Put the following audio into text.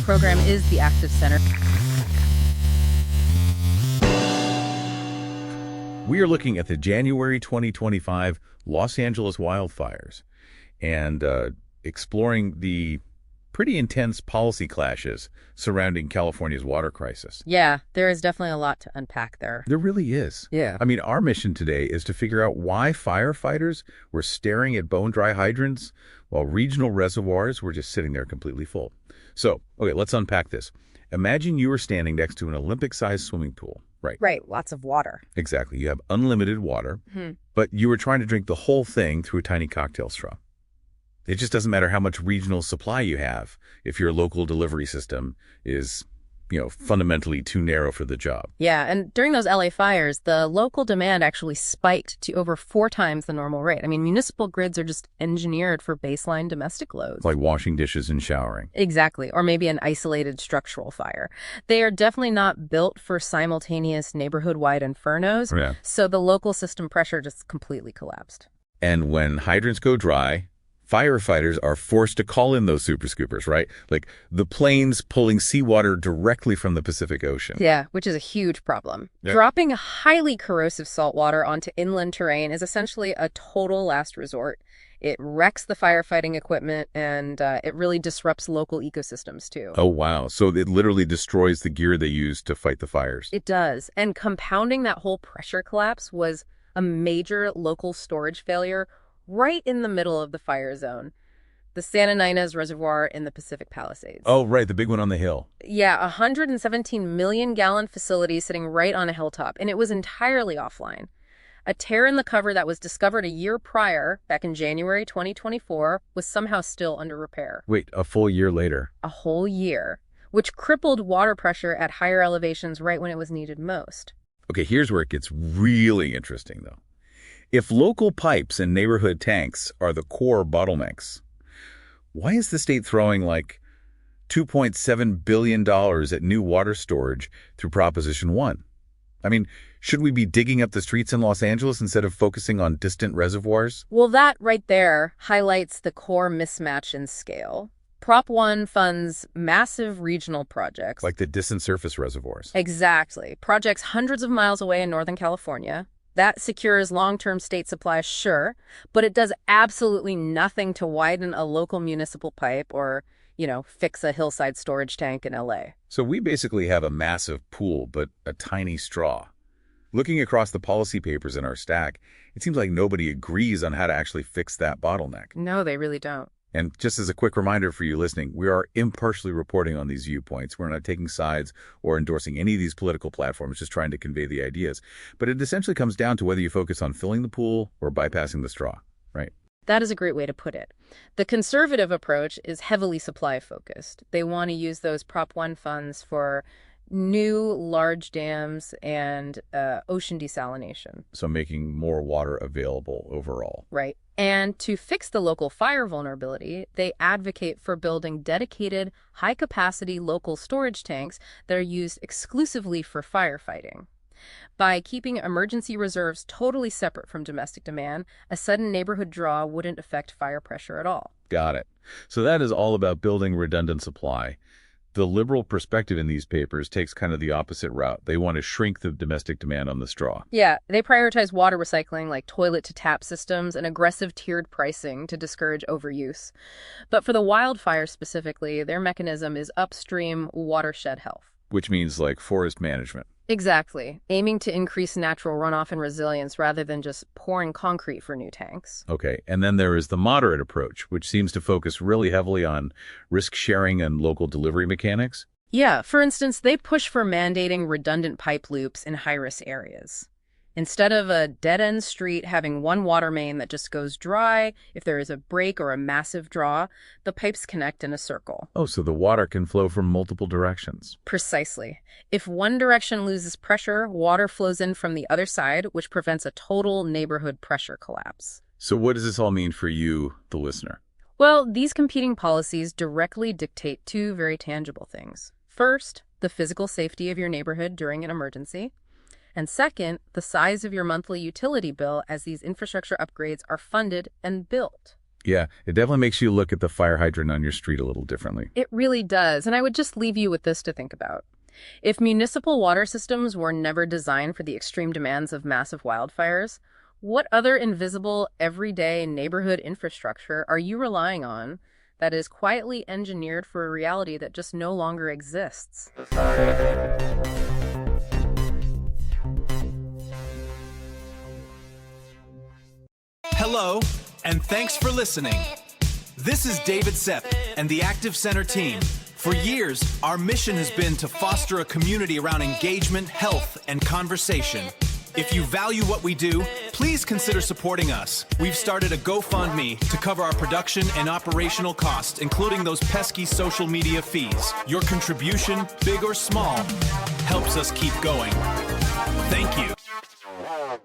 program is the active center. We are looking at the January 2025 Los Angeles wildfires and exploring the pretty intense policy clashes surrounding California's water crisis. Yeah, there is definitely a lot to unpack there. There really is. Yeah. I mean, our mission today is to figure out why firefighters were staring at bone-dry hydrants while regional reservoirs were just sitting there completely full. So, okay, let's unpack this. Imagine you were standing next to an Olympic-sized swimming pool. Right, lots of water. Exactly. You have unlimited water, but you were trying to drink the whole thing through a tiny cocktail straw. It just doesn't matter how much regional supply you have if your local delivery system is, fundamentally too narrow for the job. Yeah, and during those LA fires, the local demand actually spiked to over 4 times the normal rate. I mean, municipal grids are just engineered for baseline domestic loads. It's like washing dishes and showering. Exactly, or maybe an isolated structural fire. They are definitely not built for simultaneous neighborhood-wide infernos, Yeah. so the local system pressure just completely collapsed. And when hydrants go dry, firefighters are forced to call in those super scoopers, right? Like the planes pulling seawater directly from the Pacific Ocean. Yeah, which is a huge problem. Yeah. Dropping highly corrosive salt water onto inland terrain is essentially a total last resort. It wrecks the firefighting equipment, and it really disrupts local ecosystems, too. Oh, wow. So it literally destroys the gear they use to fight the fires. It does. And compounding that whole pressure collapse was a major local storage failure right in the middle of the fire zone. The Santa Ynez Reservoir in the Pacific Palisades. Oh, right. The big one on the hill. Yeah, a 117 million gallon facility sitting right on a hilltop, and it was entirely offline. A tear in the cover that was discovered a year prior, back in January 2024, was somehow still under repair. Wait, a full year later. A whole year, which crippled water pressure at higher elevations right when it was needed most. Okay, here's where it gets really interesting, though. If local pipes and neighborhood tanks are the core bottlenecks, why is the state throwing like $2.7 billion at new water storage through Proposition 1? I mean, should we be digging up the streets in Los Angeles instead of focusing on distant reservoirs? Well, that right there highlights the core mismatch in scale. Prop 1 funds massive regional projects. Like the distant surface reservoirs. Exactly. Projects hundreds of miles away in Northern California. That secures long-term state supply, sure, but it does absolutely nothing to widen a local municipal pipe or, fix a hillside storage tank in LA. So we basically have a massive pool, but a tiny straw. Looking across the policy papers in our stack, it seems like nobody agrees on how to actually fix that bottleneck. No, they really don't. And just as a quick reminder for you listening, we are impartially reporting on these viewpoints. We're not taking sides or endorsing any of these political platforms, just trying to convey the ideas. But it essentially comes down to whether you focus on filling the pool or bypassing the straw, right? That is a great way to put it. The conservative approach is heavily supply-focused. They want to use those Prop 1 funds for new large dams and ocean desalination. So making more water available overall. Right. And to fix the local fire vulnerability, they advocate for building dedicated, high-capacity local storage tanks that are used exclusively for firefighting. By keeping emergency reserves totally separate from domestic demand, a sudden neighborhood draw wouldn't affect fire pressure at all. Got it. So that is all about building redundant supply. The liberal perspective in these papers takes kind of the opposite route. They want to shrink the domestic demand on the straw. Yeah, they prioritize water recycling like toilet-to-tap systems and aggressive tiered pricing to discourage overuse. But for the wildfires specifically, their mechanism is upstream watershed health. Which means like forest management. Exactly, aiming to increase natural runoff and resilience rather than just pouring concrete for new tanks. Okay, and then there is the moderate approach, which seems to focus really heavily on risk sharing and local delivery mechanics. Yeah, for instance, they push for mandating redundant pipe loops in high-risk areas. Instead of a dead-end street having one water main that just goes dry, if there is a break or a massive draw, the pipes connect in a circle. Oh, so the water can flow from multiple directions. Precisely. If one direction loses pressure, water flows in from the other side, which prevents a total neighborhood pressure collapse. So what does this all mean for you, the listener? Well, these competing policies directly dictate 2 very tangible things. First, the physical safety of your neighborhood during an emergency. And second, the size of your monthly utility bill as these infrastructure upgrades are funded and built. Yeah, it definitely makes you look at the fire hydrant on your street a little differently. It really does, and I would just leave you with this to think about. If municipal water systems were never designed for the extreme demands of massive wildfires, what other invisible, everyday neighborhood infrastructure are you relying on that is quietly engineered for a reality that just no longer exists? Hello, and thanks for listening. This is David Sepp and the Active Center team. For years, our mission has been to foster a community around engagement, health, and conversation. If you value what we do, please consider supporting us. We've started a GoFundMe to cover our production and operational costs, including those pesky social media fees. Your contribution, big or small, helps us keep going. Thank you.